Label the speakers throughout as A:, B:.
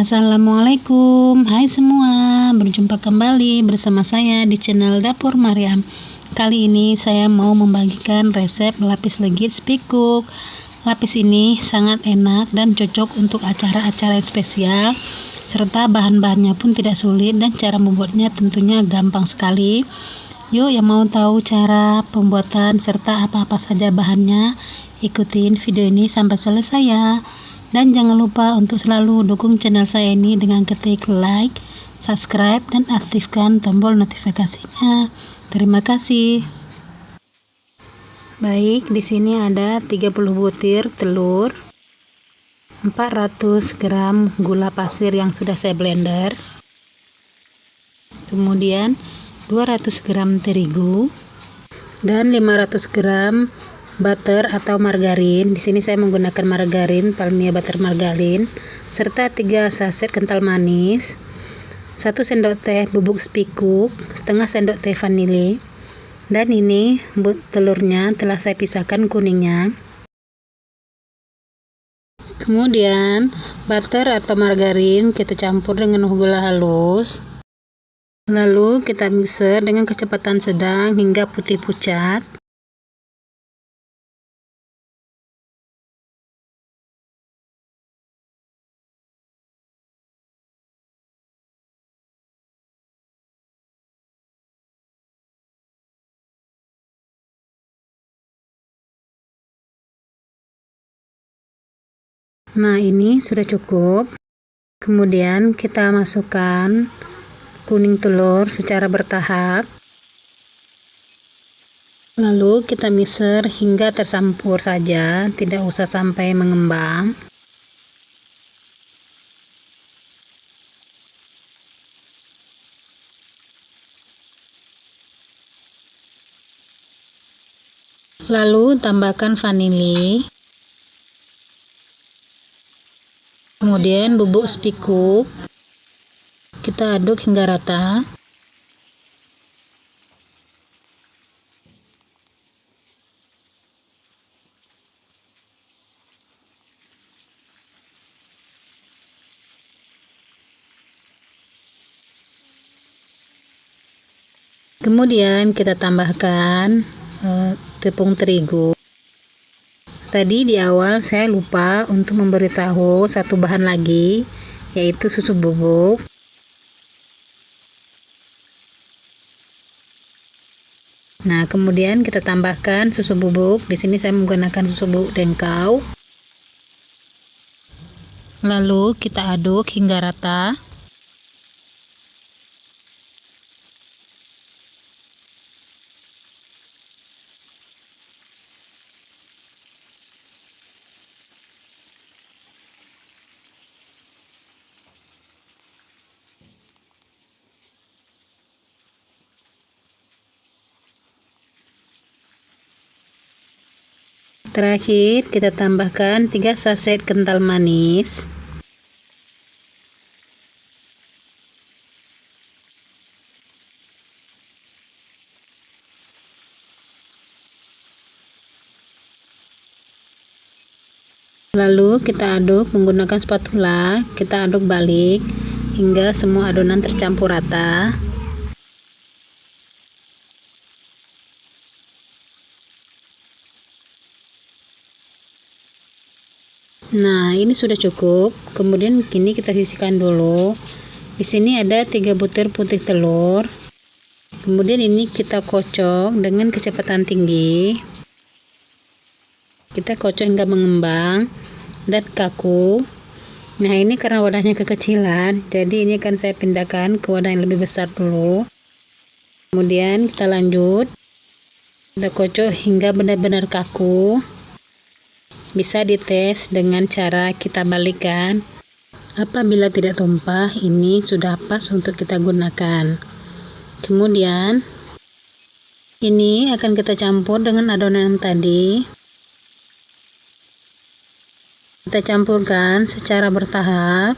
A: Assalamualaikum, hai semua, berjumpa kembali bersama saya di channel Dapur Maryam. Kali ini saya mau membagikan resep lapis legit spikuk. Lapis ini sangat enak dan cocok untuk acara-acara yang spesial, serta bahan-bahannya pun tidak sulit dan cara membuatnya tentunya gampang sekali. Yuk, yang mau tahu cara pembuatan serta apa-apa saja bahannya, ikutin video ini sampai selesai ya. Dan jangan lupa untuk selalu dukung channel saya ini dengan ketik like, subscribe, dan aktifkan tombol notifikasinya. Terima kasih. Baik, di sini ada 30 butir telur, 400 gram gula pasir yang sudah saya blender, kemudian 200 gram terigu, dan 500 gram butter atau margarin. Di sini saya menggunakan margarin, Palmia butter margarin, serta 3 saset kental manis, 1 sendok teh bubuk spikuk, setengah sendok teh vanili. Dan ini telurnya telah saya pisahkan kuningnya. Kemudian butter atau margarin kita campur dengan gula halus, lalu kita mixer dengan kecepatan sedang hingga putih pucat. Nah, ini sudah cukup. Kemudian kita masukkan kuning telur secara bertahap. Lalu kita mixer hingga tercampur saja, tidak usah sampai mengembang. Lalu tambahkan vanili. Kemudian bubuk spikuk, kita aduk hingga rata. Kemudian kita tambahkan tepung terigu. Tadi di awal saya lupa untuk memberitahu satu bahan lagi, yaitu susu bubuk. Nah, kemudian kita tambahkan susu bubuk. Di sini saya menggunakan susu bubuk dengkau. Lalu kita aduk hingga rata. Terakhir kita tambahkan 3 saset kental manis. Lalu kita aduk menggunakan spatula, kita aduk balik hingga semua adonan tercampur rata. Nah, ini sudah cukup. Kemudian kini kita sisihkan dulu. Di sini ada 3 butir putih telur. Kemudian ini kita kocok dengan kecepatan tinggi. Kita kocok hingga mengembang dan kaku. Nah, ini karena wadahnya kekecilan, jadi ini akan saya pindahkan ke wadah yang lebih besar dulu. Kemudian kita lanjut. Kita kocok hingga benar-benar kaku. Bisa dites dengan cara kita balikkan. Apabila tidak tumpah, ini sudah pas untuk kita gunakan. Kemudian ini akan kita campur dengan adonan tadi. Kita campurkan secara bertahap.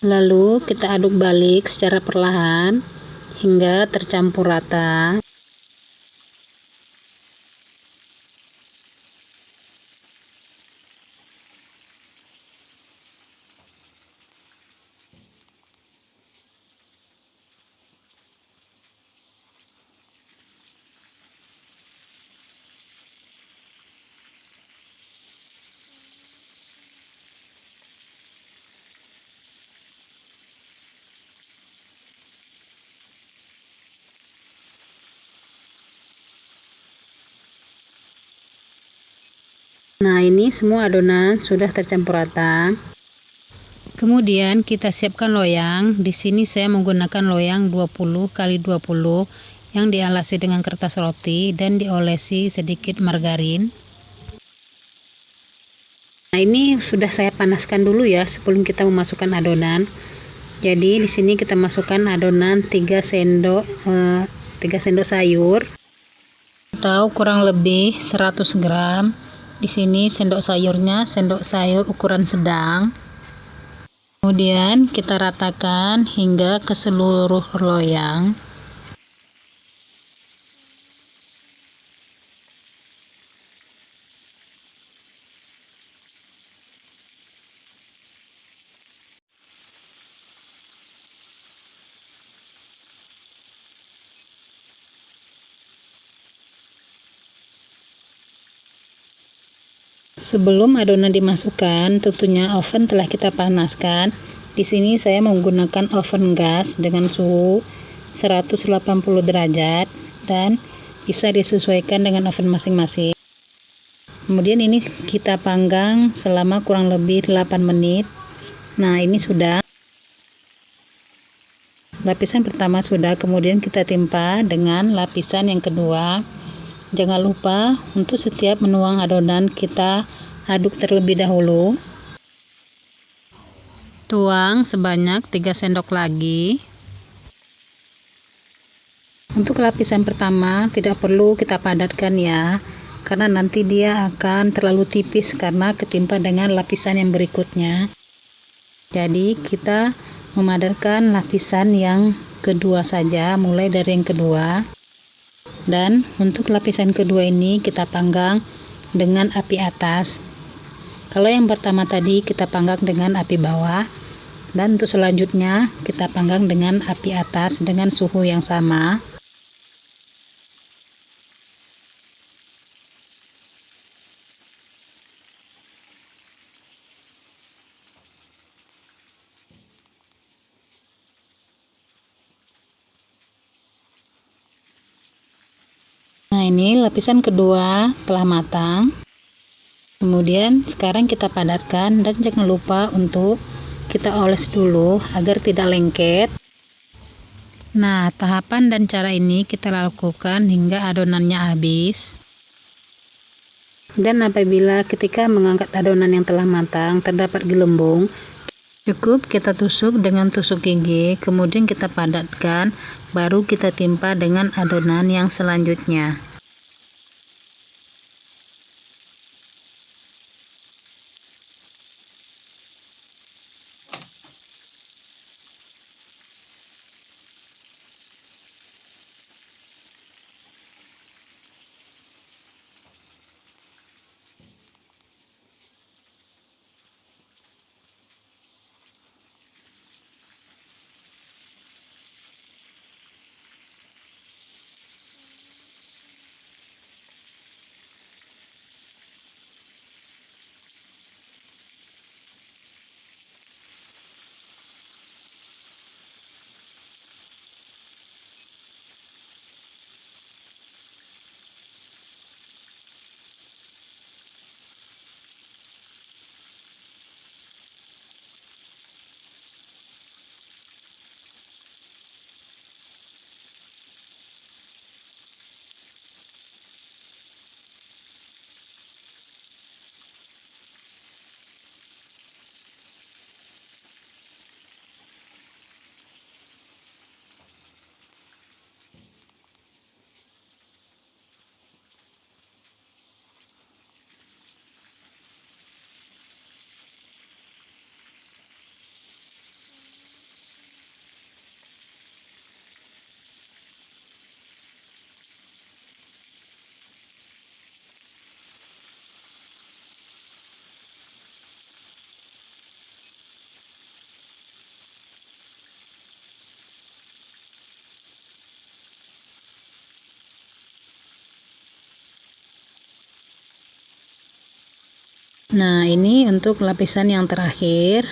A: Lalu kita aduk balik secara perlahan hingga tercampur rata. Nah, ini semua adonan sudah tercampur rata. Kemudian kita siapkan loyang. Di sini saya menggunakan loyang 20 kali 20 yang dialasi dengan kertas roti dan diolesi sedikit margarin. Nah, ini sudah saya panaskan dulu ya sebelum kita memasukkan adonan. Jadi di sini kita masukkan adonan 3 sendok sayur atau kurang lebih 100 gram. Di sini sendok sayurnya sendok sayur ukuran sedang. Kemudian kita ratakan hingga ke seluruh loyang. Sebelum adonan dimasukkan, tentunya oven telah kita panaskan. Di sini saya menggunakan oven gas dengan suhu 180 derajat dan bisa disesuaikan dengan oven masing-masing. Kemudian ini kita panggang selama kurang lebih 8 menit. Nah, ini sudah. Lapisan pertama sudah, kemudian kita timpa dengan lapisan yang kedua. Jangan lupa untuk setiap menuang adonan kita aduk terlebih dahulu. Tuang sebanyak 3 sendok lagi. Untuk lapisan pertama tidak perlu kita padatkan ya, karena nanti dia akan terlalu tipis karena ketimpa dengan lapisan yang berikutnya. Jadi kita memadatkan lapisan yang kedua saja, mulai dari yang kedua. Dan untuk lapisan kedua ini kita panggang dengan api atas. Kalau yang pertama tadi kita panggang dengan api bawah, dan untuk selanjutnya kita panggang dengan api atas dengan suhu yang sama. Nah, ini lapisan kedua telah matang. Kemudian sekarang kita padatkan dan jangan lupa untuk kita oles dulu agar tidak lengket. Nah, tahapan dan cara ini kita lakukan hingga adonannya habis. Dan apabila ketika mengangkat adonan yang telah matang terdapat gelembung, cukup kita tusuk dengan tusuk gigi, kemudian kita padatkan, baru kita timpa dengan adonan yang selanjutnya. Nah, ini untuk lapisan yang terakhir.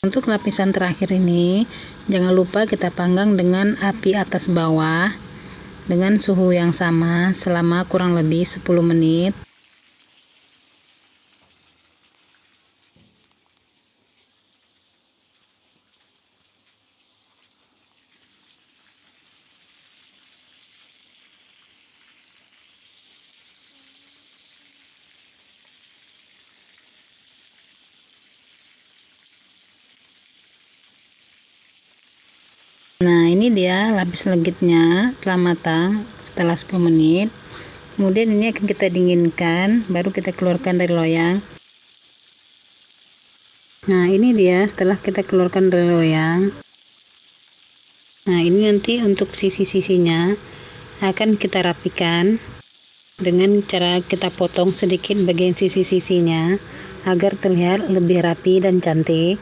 A: Untuk lapisan terakhir ini, jangan lupa kita panggang dengan api atas bawah. dengan suhu yang sama selama kurang lebih 10 menit. Nah, ini dia lapis legitnya telah matang setelah 10 menit. Kemudian ini akan kita dinginkan, baru kita keluarkan dari loyang. Nah, ini dia setelah kita keluarkan dari loyang. Nah, ini nanti untuk sisi-sisinya akan kita rapikan dengan cara kita potong sedikit bagian sisi-sisinya agar terlihat lebih rapi dan cantik.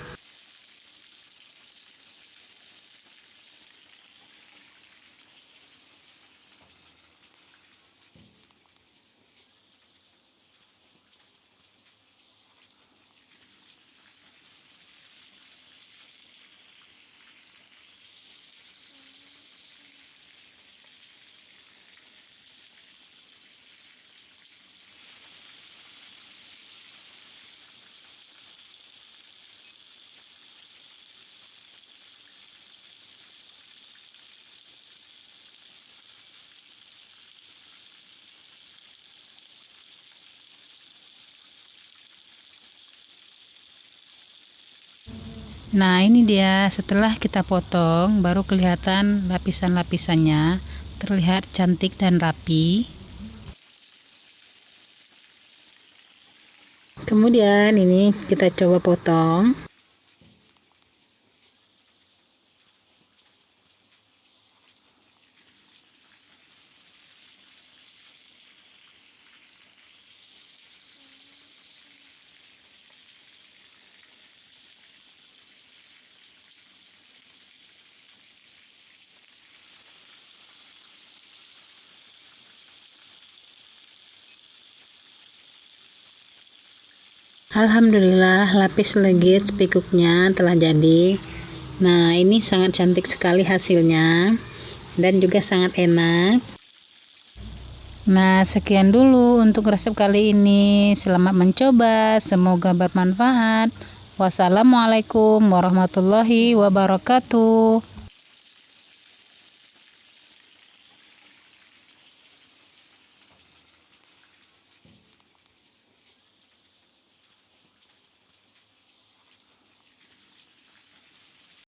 A: Nah, ini dia setelah kita potong baru kelihatan lapisan-lapisannya terlihat cantik dan rapi. Kemudian ini kita coba potong. Alhamdulillah, lapis legit spikuknya telah jadi. Nah, ini sangat cantik sekali hasilnya dan juga sangat enak. Nah, sekian dulu untuk resep kali ini. Selamat mencoba, semoga bermanfaat. Wassalamualaikum warahmatullahi wabarakatuh.